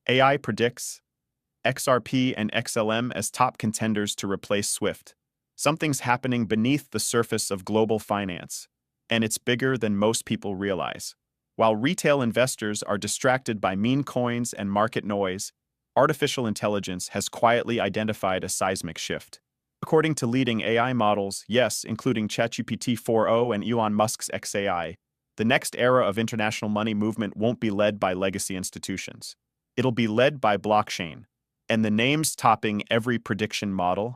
AI predicts XRP and XLM as top contenders to replace SWIFT. Something's happening beneath the surface of global finance, and it's bigger than most people realize. While retail investors are distracted by meme coins and market noise, artificial intelligence has quietly identified a seismic shift. According to leading AI models, yes, including ChatGPT 4o and Elon Musk's XAI, the next era of international money movement won't be led by legacy institutions. It'll be led by blockchain, and the names topping every prediction model: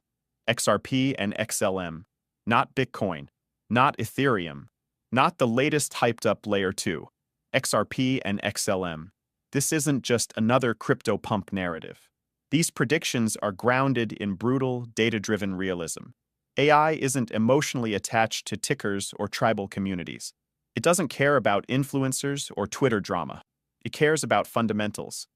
XRP and XLM. Not Bitcoin, not Ethereum, not the latest hyped-up Layer 2. XRP and XLM. This isn't just another crypto pump narrative. These predictions are grounded in brutal, data-driven realism. AI isn't emotionally attached to tickers or tribal communities. It doesn't care about influencers or Twitter drama. It cares about fundamentals: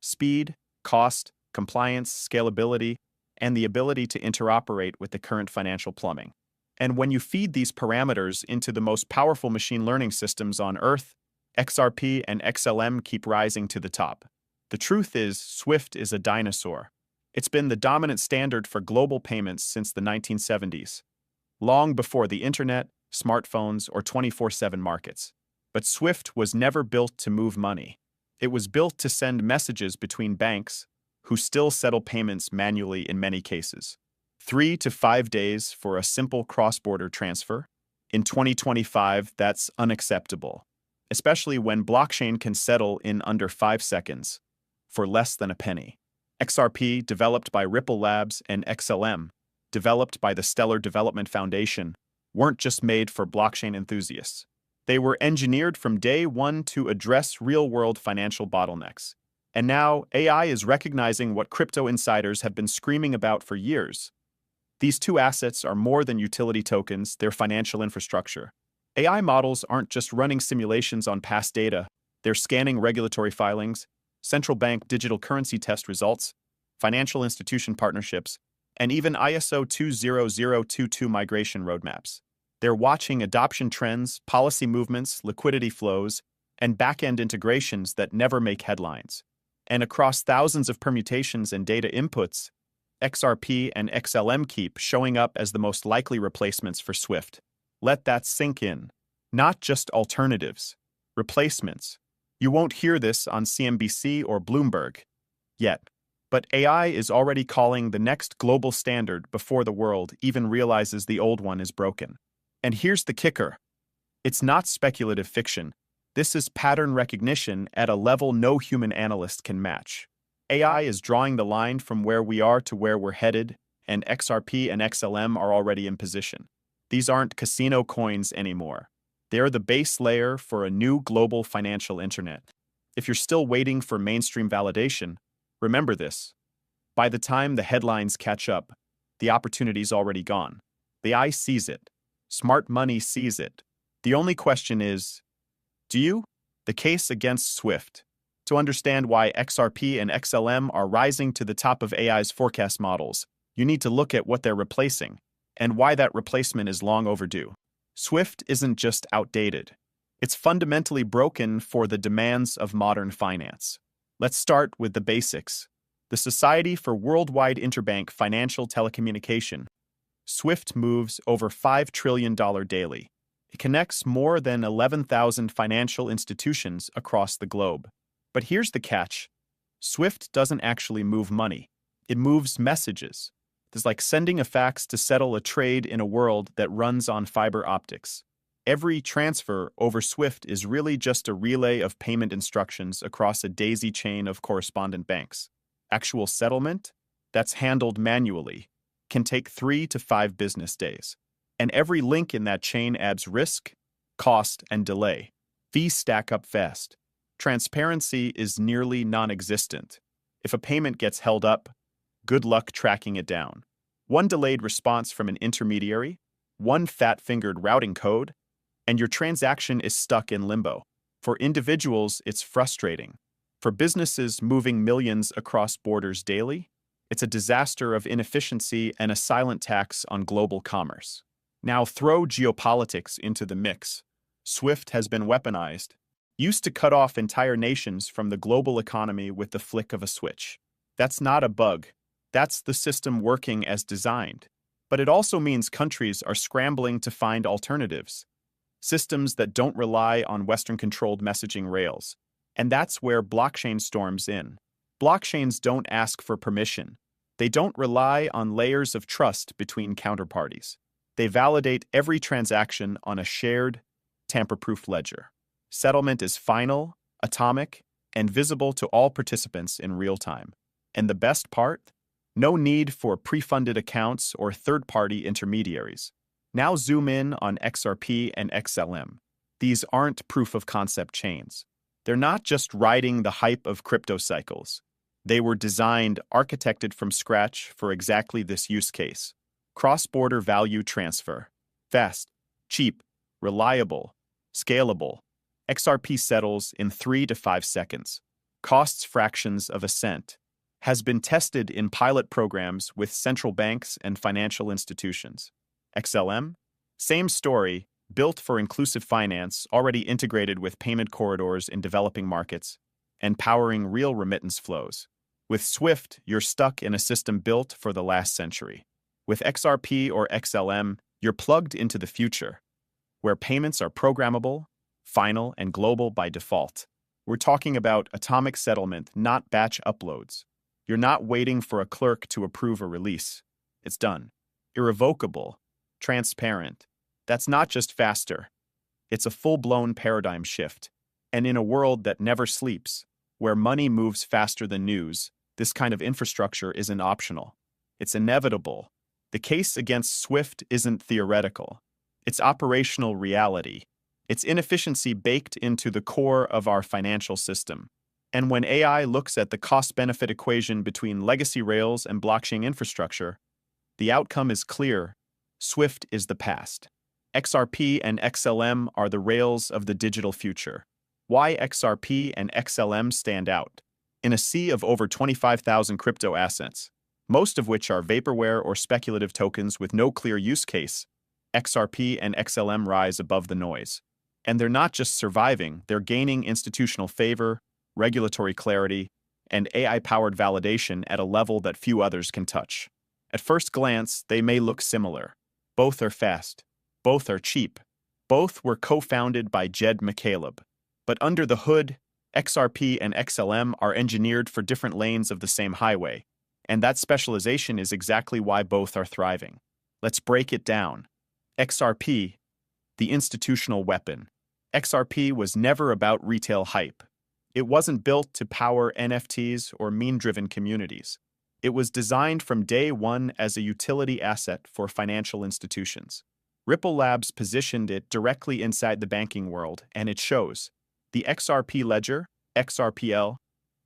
speed, cost, compliance, scalability, and the ability to interoperate with the current financial plumbing. And when you feed these parameters into the most powerful machine learning systems on Earth, XRP and XLM keep rising to the top. The truth is, SWIFT is a dinosaur. It's been the dominant standard for global payments since the 1970s, long before the internet, smartphones, or 24/7 markets. But SWIFT was never built to move money. It was built to send messages between banks, who still settle payments manually in many cases. 3 to 5 days for a simple cross-border transfer? In 2025, that's unacceptable, especially when blockchain can settle in under 5 seconds, for less than a penny. XRP, developed by Ripple Labs, and XLM, developed by the Stellar Development Foundation, weren't just made for blockchain enthusiasts. They were engineered from day one to address real-world financial bottlenecks. And now, AI is recognizing what crypto insiders have been screaming about for years. These two assets are more than utility tokens, they're financial infrastructure. AI models aren't just running simulations on past data, they're scanning regulatory filings, central bank digital currency test results, financial institution partnerships, and even ISO 20022 migration roadmaps. They're watching adoption trends, policy movements, liquidity flows, and back-end integrations that never make headlines. And across thousands of permutations and data inputs, XRP and XLM keep showing up as the most likely replacements for SWIFT. Let that sink in. Not just alternatives, replacements. You won't hear this on CNBC or Bloomberg yet, but AI is already calling the next global standard before the world even realizes the old one is broken. And here's the kicker. It's not speculative fiction. This is pattern recognition at a level no human analyst can match. AI is drawing the line from where we are to where we're headed, and XRP and XLM are already in position. These aren't casino coins anymore. They're the base layer for a new global financial internet. If you're still waiting for mainstream validation, remember this. By the time the headlines catch up, the opportunity's already gone. The eye sees it. Smart money sees it. The only question is, do you? The case against SWIFT. To understand why XRP and XLM are rising to the top of AI's forecast models, you need to look at what they're replacing, and why that replacement is long overdue. SWIFT isn't just outdated. It's fundamentally broken for the demands of modern finance. Let's start with the basics. The Society for Worldwide Interbank Financial Telecommunication. SWIFT moves over $5 trillion daily. It connects more than 11,000 financial institutions across the globe. But here's the catch. SWIFT doesn't actually move money. It moves messages. It's like sending a fax to settle a trade in a world that runs on fiber optics. Every transfer over SWIFT is really just a relay of payment instructions across a daisy chain of correspondent banks. Actual settlement, that's handled manually, can take 3 to 5 business days. And every link in that chain adds risk, cost, and delay. Fees stack up fast. Transparency is nearly non-existent. If a payment gets held up, good luck tracking it down. One delayed response from an intermediary, one fat-fingered routing code, and your transaction is stuck in limbo. For individuals, it's frustrating. For businesses moving millions across borders daily, it's a disaster of inefficiency and a silent tax on global commerce. Now throw geopolitics into the mix. SWIFT has been weaponized. used to cut off entire nations from the global economy with the flick of a switch. That's not a bug. That's the system working as designed. But it also means countries are scrambling to find alternatives, systems that don't rely on Western-controlled messaging rails. And that's where blockchain storms in. Blockchains don't ask for permission. They don't rely on layers of trust between counterparties. They validate every transaction on a shared, tamper-proof ledger. Settlement is final, atomic, and visible to all participants in real time. And the best part? No need for pre-funded accounts or third-party intermediaries. Now zoom in on XRP and XLM. These aren't proof-of-concept chains. They're not just riding the hype of crypto cycles. They were designed, architected from scratch for exactly this use case. Cross-border value transfer. Fast, cheap, reliable, scalable. XRP settles in 3 to 5 seconds. Costs fractions of a cent. Has been tested in pilot programs with central banks and financial institutions. XLM? Same story, built for inclusive finance, already integrated with payment corridors in developing markets, and powering real remittance flows. With Swift, you're stuck in a system built for the last century. With XRP or XLM, you're plugged into the future, where payments are programmable, final, and global by default. We're talking about atomic settlement, not batch uploads. You're not waiting for a clerk to approve a release. It's done. Irrevocable. Transparent. That's not just faster. It's a full-blown paradigm shift. And in a world that never sleeps, where money moves faster than news, this kind of infrastructure isn't optional. It's inevitable. The case against Swift isn't theoretical. It's operational reality. It's inefficiency baked into the core of our financial system. And when AI looks at the cost-benefit equation between legacy rails and blockchain infrastructure, the outcome is clear. Swift is the past. XRP and XLM are the rails of the digital future. Why XRP and XLM stand out? In a sea of over 25,000 crypto assets, most of which are vaporware or speculative tokens with no clear use case, XRP and XLM rise above the noise. And they're not just surviving, they're gaining institutional favor, regulatory clarity, and AI-powered validation at a level that few others can touch. At first glance, they may look similar. Both are fast. Both are cheap. Both were co-founded by Jed McCaleb. But under the hood, XRP and XLM are engineered for different lanes of the same highway, and that specialization is exactly why both are thriving. Let's break it down. XRP, the institutional weapon. XRP was never about retail hype. It wasn't built to power NFTs or meme-driven communities. It was designed from day one as a utility asset for financial institutions. Ripple Labs positioned it directly inside the banking world, and it shows. The XRP ledger, XRPL,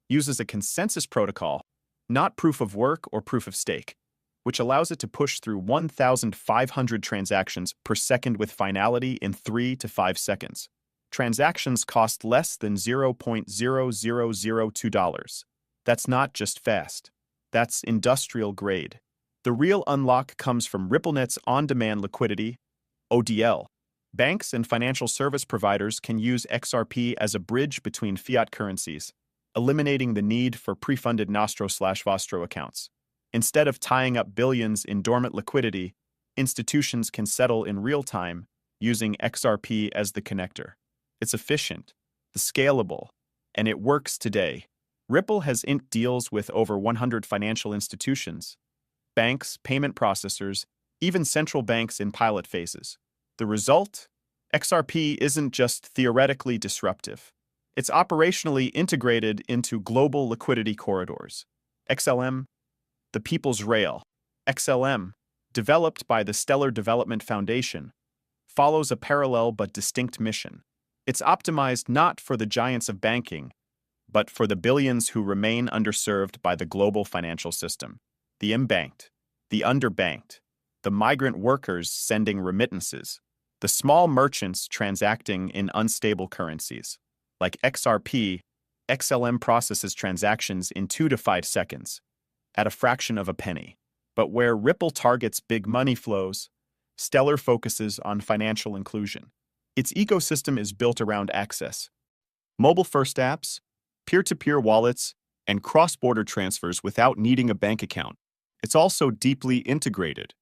uses a consensus protocol, not proof of work or proof of stake, which allows it to push through 1,500 transactions per second with finality in 3 to 5 seconds. Transactions cost less than $0.0002. That's not just fast. That's industrial grade. The real unlock comes from RippleNet's on-demand liquidity, ODL. Banks and financial service providers can use XRP as a bridge between fiat currencies, eliminating the need for pre-funded Nostro/Vostro accounts. Instead of tying up billions in dormant liquidity, institutions can settle in real time using XRP as the connector. It's efficient, it's scalable, and it works today. Ripple has inked deals with over 100 financial institutions, banks, payment processors, even central banks in pilot phases. The result? XRP isn't just theoretically disruptive. It's operationally integrated into global liquidity corridors. XLM, the People's Rail. XLM, developed by the Stellar Development Foundation, follows a parallel but distinct mission. It's optimized not for the giants of banking, but for the billions who remain underserved by the global financial system. The imbanked, the underbanked, the migrant workers sending remittances, the small merchants transacting in unstable currencies. Like XRP, XLM processes transactions in 2 to 5 seconds, at a fraction of a penny. But where Ripple targets big money flows, Stellar focuses on financial inclusion. Its ecosystem is built around access. Mobile-first apps, peer-to-peer wallets, and cross-border transfers without needing a bank account. It's also deeply integrated.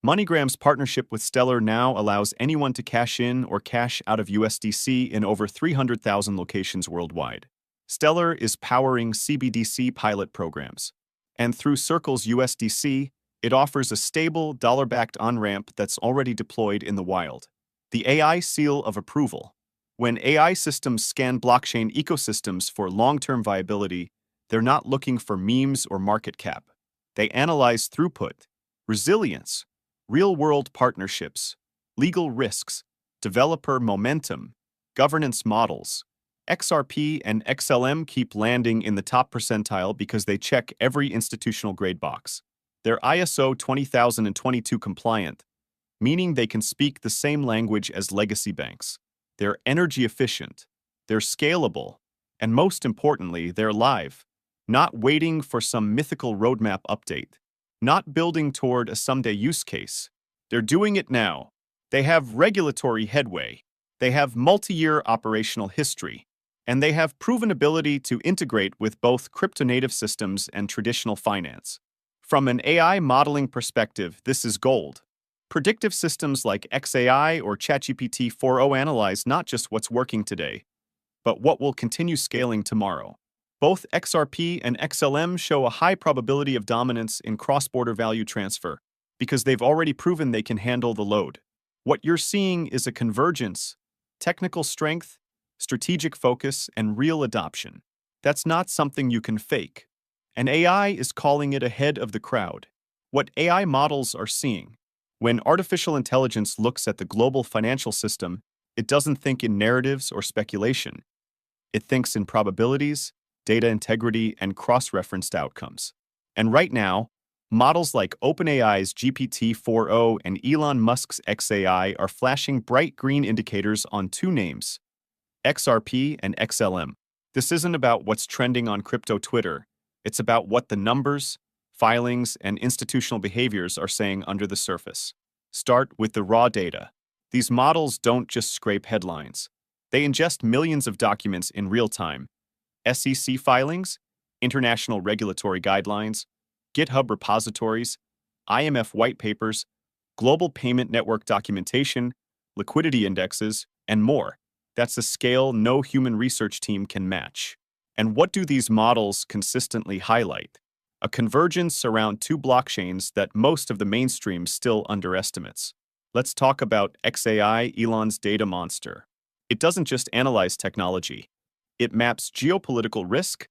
MoneyGram's partnership with Stellar now allows anyone to cash in or cash out of USDC in over 300,000 locations worldwide. Stellar is powering CBDC pilot programs. And through Circle's USDC, it offers a stable, dollar-backed on-ramp that's already deployed in the wild. The AI seal of approval. When AI systems scan blockchain ecosystems for long-term viability, they're not looking for memes or market cap. They analyze throughput, resilience, real-world partnerships, legal risks, developer momentum, governance models. XRP and XLM keep landing in the top percentile because they check every institutional grade box. They're ISO 20022 compliant, meaning they can speak the same language as legacy banks. They're energy efficient, they're scalable, and most importantly, they're live, not waiting for some mythical roadmap update, not building toward a someday use case. They're doing it now. They have regulatory headway, they have multi-year operational history, and they have proven ability to integrate with both crypto-native systems and traditional finance. From an AI modeling perspective, this is gold. Predictive systems like XAI or ChatGPT 4o analyze not just what's working today, but what will continue scaling tomorrow. Both XRP and XLM show a high probability of dominance in cross-border value transfer because they've already proven they can handle the load. What you're seeing is a convergence, technical strength, strategic focus, and real adoption. That's not something you can fake. And AI is calling it ahead of the crowd. What AI models are seeing. When artificial intelligence looks at the global financial system, it doesn't think in narratives or speculation. It thinks in probabilities, data integrity, and cross-referenced outcomes. And right now, models like OpenAI's GPT-4o and Elon Musk's XAI are flashing bright green indicators on two names, XRP and XLM. This isn't about what's trending on crypto Twitter. It's about what the numbers, filings, and institutional behaviors are saying under the surface. Start with the raw data. These models don't just scrape headlines. They ingest millions of documents in real time. SEC filings, international regulatory guidelines, GitHub repositories, IMF white papers, global payment network documentation, liquidity indexes, and more. That's a scale no human research team can match. And what do these models consistently highlight? A convergence around two blockchains that most of the mainstream still underestimates. Let's talk about XAI, Elon's data monster. It doesn't just analyze technology. It maps geopolitical risk,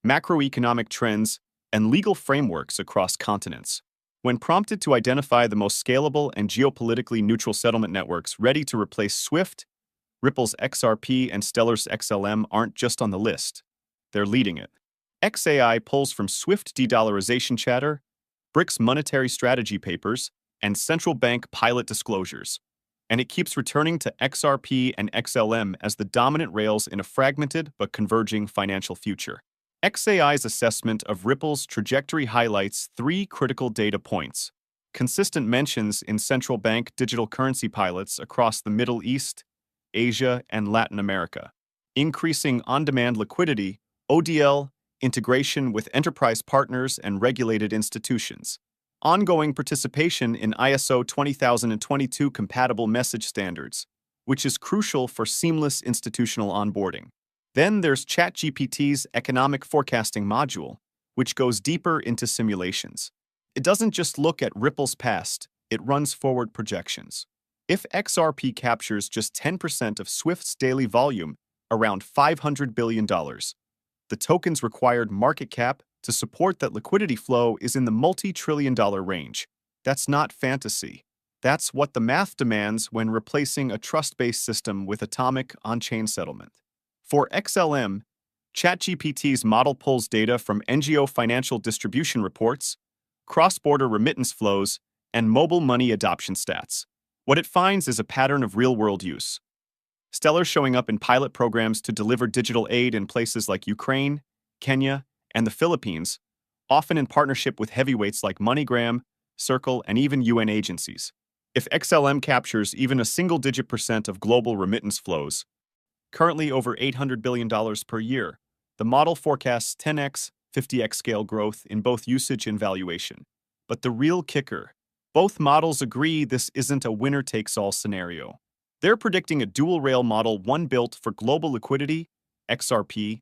macroeconomic trends, and legal frameworks across continents. When prompted to identify the most scalable and geopolitically neutral settlement networks ready to replace SWIFT, Ripple's XRP and Stellar's XLM aren't just on the list. They're leading it. XAI pulls from SWIFT de-dollarization chatter, BRICS monetary strategy papers, and central bank pilot disclosures. And it keeps returning to XRP and XLM as the dominant rails in a fragmented but converging financial future. XAI's assessment of Ripple's trajectory highlights three critical data points: consistent mentions in central bank digital currency pilots across the Middle East, Asia, and Latin America, increasing on-demand liquidity, ODL, integration with enterprise partners and regulated institutions, ongoing participation in ISO 20022 compatible message standards, which is crucial for seamless institutional onboarding. Then there's ChatGPT's economic forecasting module, which goes deeper into simulations. It doesn't just look at Ripple's past, it runs forward projections. If XRP captures just 10% of SWIFT's daily volume, around $500 billion, the token's required market cap to support that liquidity flow is in the multi-trillion-dollar range. That's not fantasy. That's what the math demands when replacing a trust-based system with atomic on-chain settlement. For XLM, ChatGPT's model pulls data from NGO financial distribution reports, cross-border remittance flows, and mobile money adoption stats. What it finds is a pattern of real-world use. Stellar showing up in pilot programs to deliver digital aid in places like Ukraine, Kenya, and the Philippines, often in partnership with heavyweights like MoneyGram, Circle, and even UN agencies. If XLM captures even a single-digit % of global remittance flows, currently over $800 billion per year. The model forecasts 10x, 50x scale growth in both usage and valuation. But the real kicker, both models agree this isn't a winner-takes-all scenario. They're predicting a dual-rail model, one built for global liquidity, XRP,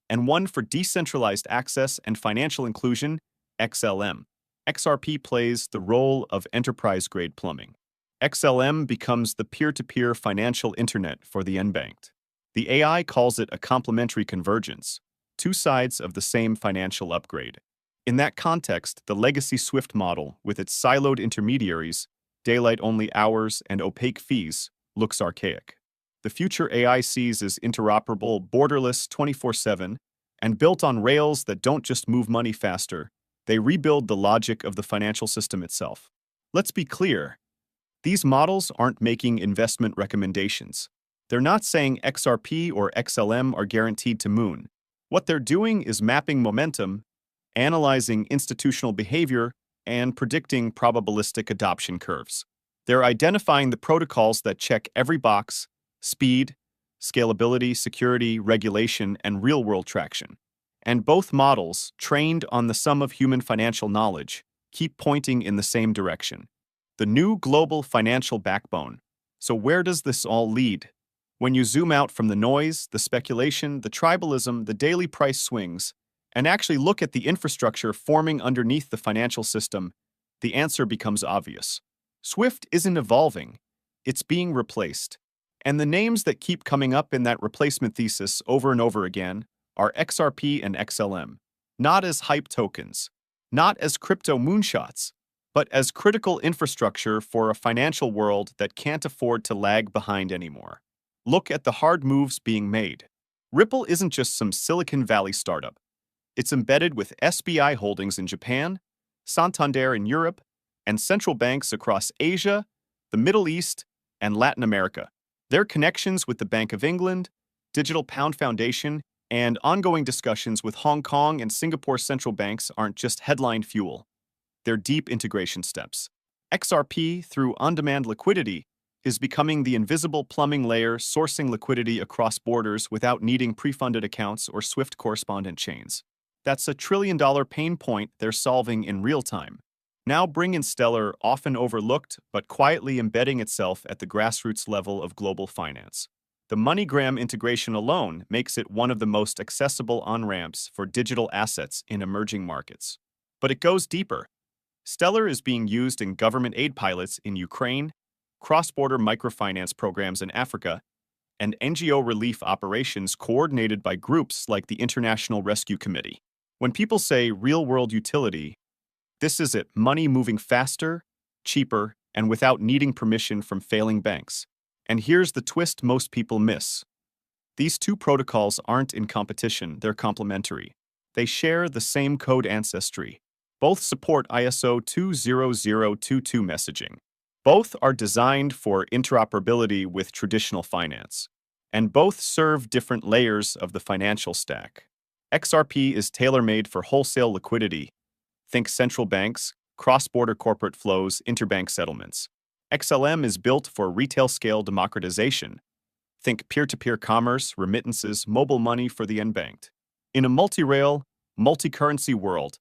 and one for decentralized access and financial inclusion, XLM. XRP plays the role of enterprise-grade plumbing. XLM becomes the peer-to-peer financial internet for the unbanked. The AI calls it a complementary convergence, two sides of the same financial upgrade. In that context, the legacy SWIFT model, with its siloed intermediaries, daylight-only hours, and opaque fees, looks archaic. The future AI sees is interoperable, borderless 24/7, and built on rails that don't just move money faster, they rebuild the logic of the financial system itself. Let's be clear, these models aren't making investment recommendations. They're not saying XRP or XLM are guaranteed to moon. What they're doing is mapping momentum, analyzing institutional behavior, and predicting probabilistic adoption curves. They're identifying the protocols that check every box: speed, scalability, security, regulation, and real-world traction. And both models, trained on the sum of human financial knowledge, keep pointing in the same direction: the new global financial backbone. So where does this all lead? When you zoom out from the noise, the speculation, the tribalism, the daily price swings, and actually look at the infrastructure forming underneath the financial system, the answer becomes obvious. SWIFT isn't evolving, it's being replaced. And the names that keep coming up in that replacement thesis over and over again are XRP and XLM, not as hype tokens, not as crypto moonshots, but as critical infrastructure for a financial world that can't afford to lag behind anymore. Look at the hard moves being made. Ripple isn't just some Silicon Valley startup. It's embedded with SBI Holdings in Japan, Santander in Europe, and central banks across Asia, the Middle East, and Latin America. Their connections with the Bank of England, Digital Pound Foundation, and ongoing discussions with Hong Kong and Singapore central banks aren't just headline fuel. They're deep integration steps. XRP, through on-demand liquidity, is becoming the invisible plumbing layer, sourcing liquidity across borders without needing pre-funded accounts or SWIFT correspondent chains. That's a trillion-dollar pain point they're solving in real time. Now bring in Stellar, often overlooked, but quietly embedding itself at the grassroots level of global finance. The MoneyGram integration alone makes it one of the most accessible on-ramps for digital assets in emerging markets. But it goes deeper. Stellar is being used in government aid pilots in Ukraine, cross-border microfinance programs in Africa, and NGO relief operations coordinated by groups like the International Rescue Committee. When people say real-world utility, this is it: money moving faster, cheaper, and without needing permission from failing banks. And here's the twist most people miss. These two protocols aren't in competition, they're complementary. They share the same code ancestry. Both support ISO 20022 messaging. Both are designed for interoperability with traditional finance. And both serve different layers of the financial stack. XRP is tailor-made for wholesale liquidity. Think central banks, cross-border corporate flows, interbank settlements. XLM is built for retail-scale democratization. Think peer-to-peer commerce, remittances, mobile money for the unbanked. In a multi-rail, multi-currency world,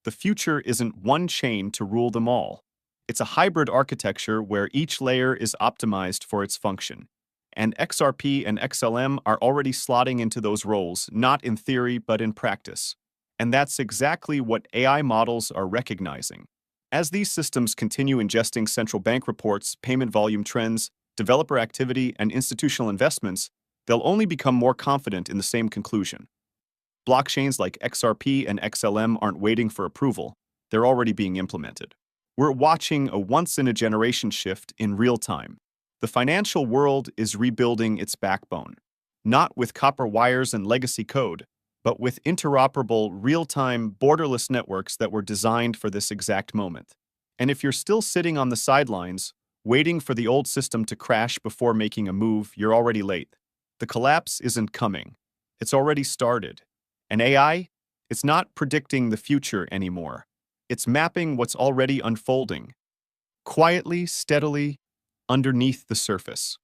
the future isn't one chain to rule them all. It's a hybrid architecture where each layer is optimized for its function. And XRP and XLM are already slotting into those roles, not in theory but in practice. And that's exactly what AI models are recognizing. As these systems continue ingesting central bank reports, payment volume trends, developer activity, and institutional investments, they'll only become more confident in the same conclusion. Blockchains like XRP and XLM aren't waiting for approval, they're already being implemented. We're watching a once-in-a-generation shift in real time. The financial world is rebuilding its backbone, not with copper wires and legacy code, but with interoperable, real-time, borderless networks that were designed for this exact moment. And if you're still sitting on the sidelines, waiting for the old system to crash before making a move, you're already late. The collapse isn't coming. It's already started. And AI? It's not predicting the future anymore. It's mapping what's already unfolding, quietly, steadily, underneath the surface.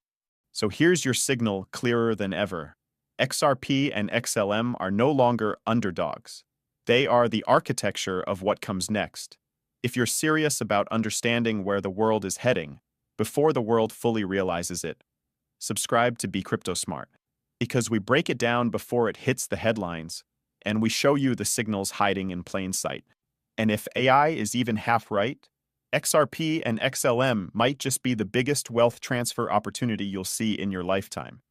So here's your signal clearer than ever. XRP and XLM are no longer underdogs. They are the architecture of what comes next. If you're serious about understanding where the world is heading, before the world fully realizes it, subscribe to Be Crypto Smart. Because we break it down before it hits the headlines, and we show you the signals hiding in plain sight. And if AI is even half right, XRP and XLM might just be the biggest wealth transfer opportunity you'll see in your lifetime.